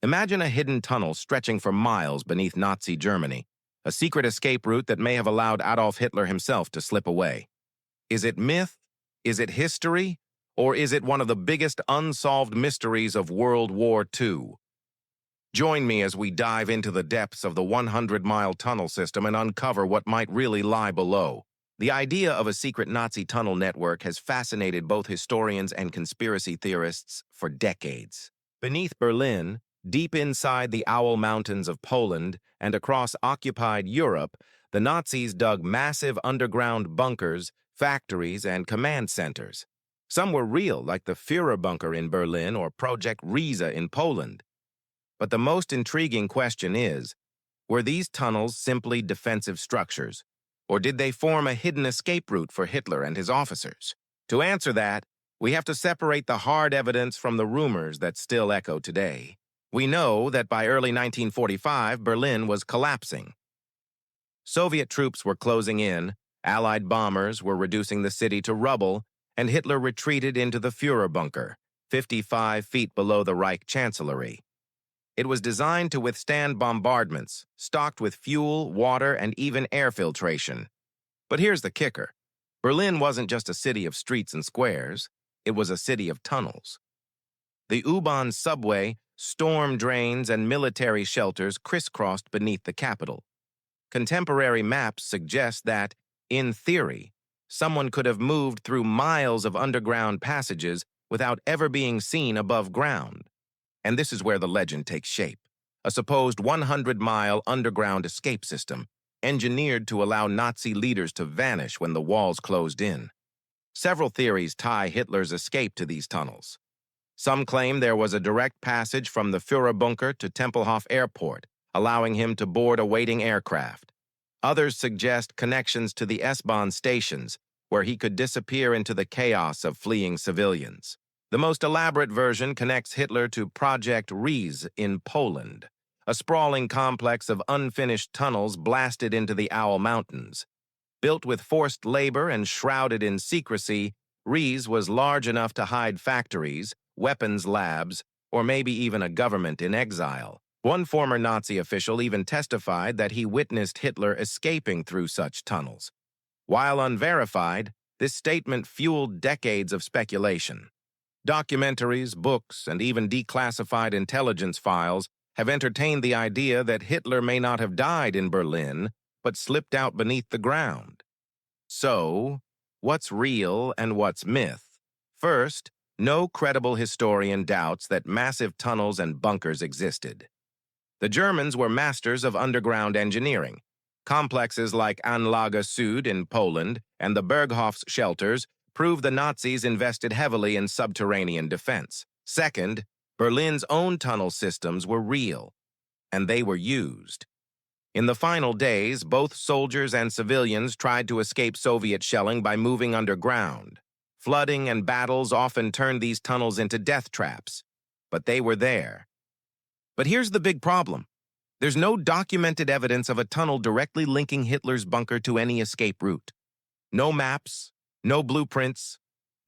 Imagine a hidden tunnel stretching for miles beneath Nazi Germany, a secret escape route that may have allowed Adolf Hitler himself to slip away. Is it myth? Is it history? Or is it one of the biggest unsolved mysteries of World War II? Join me as we dive into the depths of the 100-mile tunnel system and uncover what might really lie below. The idea of a secret Nazi tunnel network has fascinated both historians and conspiracy theorists for decades. Beneath Berlin, deep inside the Owl Mountains of Poland, and across occupied Europe, the Nazis dug massive underground bunkers, factories, and command centers. Some were real, like the Führerbunker in Berlin or Projekt Riese in Poland. But the most intriguing question is, were these tunnels simply defensive structures, or did they form a hidden escape route for Hitler and his officers? To answer that, we have to separate the hard evidence from the rumors that still echo today. We know that by early 1945, Berlin was collapsing. Soviet troops were closing in, Allied bombers were reducing the city to rubble, and Hitler retreated into the Führerbunker, 55 feet below the Reich Chancellery. It was designed to withstand bombardments, stocked with fuel, water, and even air filtration. But here's the kicker. Berlin wasn't just a city of streets and squares, it was a city of tunnels. The U-Bahn subway, storm drains, and military shelters crisscrossed beneath the capital. Contemporary maps suggest that, in theory, someone could have moved through miles of underground passages without ever being seen above ground. And this is where the legend takes shape. A supposed 100-mile underground escape system, engineered to allow Nazi leaders to vanish when the walls closed in. Several theories tie Hitler's escape to these tunnels. Some claim there was a direct passage from the Führerbunker to Tempelhof Airport, allowing him to board a waiting aircraft. Others suggest connections to the S-Bahn stations, where he could disappear into the chaos of fleeing civilians. The most elaborate version connects Hitler to Projekt Riese in Poland, a sprawling complex of unfinished tunnels blasted into the Owl Mountains. Built with forced labor and shrouded in secrecy, Riese was large enough to hide factories, weapons labs, or maybe even a government in exile. One former Nazi official even testified that he witnessed Hitler escaping through such tunnels. While unverified, this statement fueled decades of speculation. Documentaries, books, and even declassified intelligence files have entertained the idea that Hitler may not have died in Berlin, but slipped out beneath the ground. So, what's real and what's myth? First, no credible historian doubts that massive tunnels and bunkers existed. The Germans were masters of underground engineering. Complexes like Anlage Süd in Poland and the Berghofs shelters prove the Nazis invested heavily in subterranean defense. Second, Berlin's own tunnel systems were real, and they were used. In the final days, both soldiers and civilians tried to escape Soviet shelling by moving underground. Flooding and battles often turned these tunnels into death traps, but they were there. But here's the big problem. There's no documented evidence of a tunnel directly linking Hitler's bunker to any escape route. No maps, no blueprints,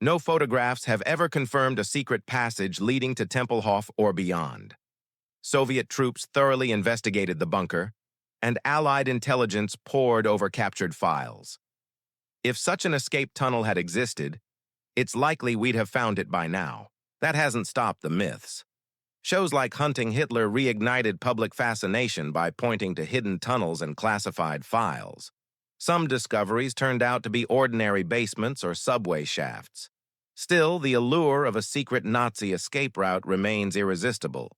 no photographs have ever confirmed a secret passage leading to Tempelhof or beyond. Soviet troops thoroughly investigated the bunker, and Allied intelligence pored over captured files. If such an escape tunnel had existed, it's likely we'd have found it by now. That hasn't stopped the myths. Shows like Hunting Hitler reignited public fascination by pointing to hidden tunnels and classified files. Some discoveries turned out to be ordinary basements or subway shafts. Still, the allure of a secret Nazi escape route remains irresistible.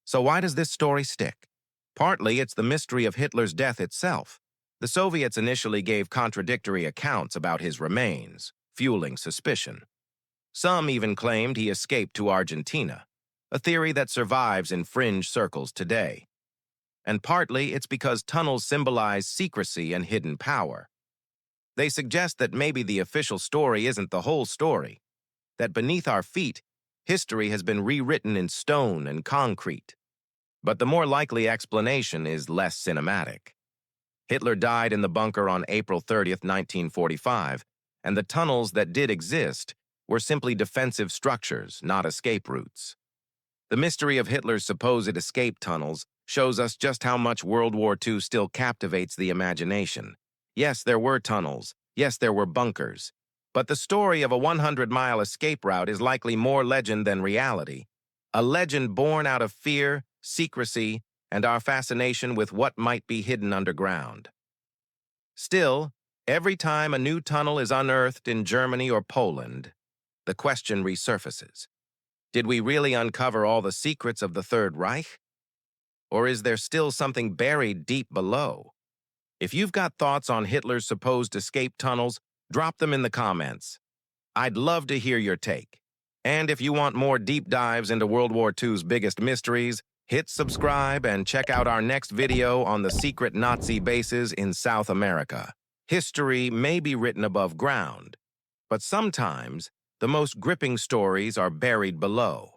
So why does this story stick? Partly, it's the mystery of Hitler's death itself. The Soviets initially gave contradictory accounts about his remains, fueling suspicion. Some even claimed he escaped to Argentina, a theory that survives in fringe circles today. And partly, it's because tunnels symbolize secrecy and hidden power. They suggest that maybe the official story isn't the whole story, that beneath our feet, history has been rewritten in stone and concrete. But the more likely explanation is less cinematic. Hitler died in the bunker on April 30th, 1945, and the tunnels that did exist were simply defensive structures, not escape routes. The mystery of Hitler's supposed escape tunnels shows us just how much World War II still captivates the imagination. Yes, there were tunnels. Yes, there were bunkers. But the story of a 100-mile escape route is likely more legend than reality. A legend born out of fear, secrecy, and our fascination with what might be hidden underground. Still, every time a new tunnel is unearthed in Germany or Poland, the question resurfaces. Did we really uncover all the secrets of the Third Reich? Or is there still something buried deep below? If you've got thoughts on Hitler's supposed escape tunnels, drop them in the comments. I'd love to hear your take. And if you want more deep dives into World War II's biggest mysteries, hit subscribe and check out our next video on the secret Nazi bases in South America. History may be written above ground, but sometimes the most gripping stories are buried below.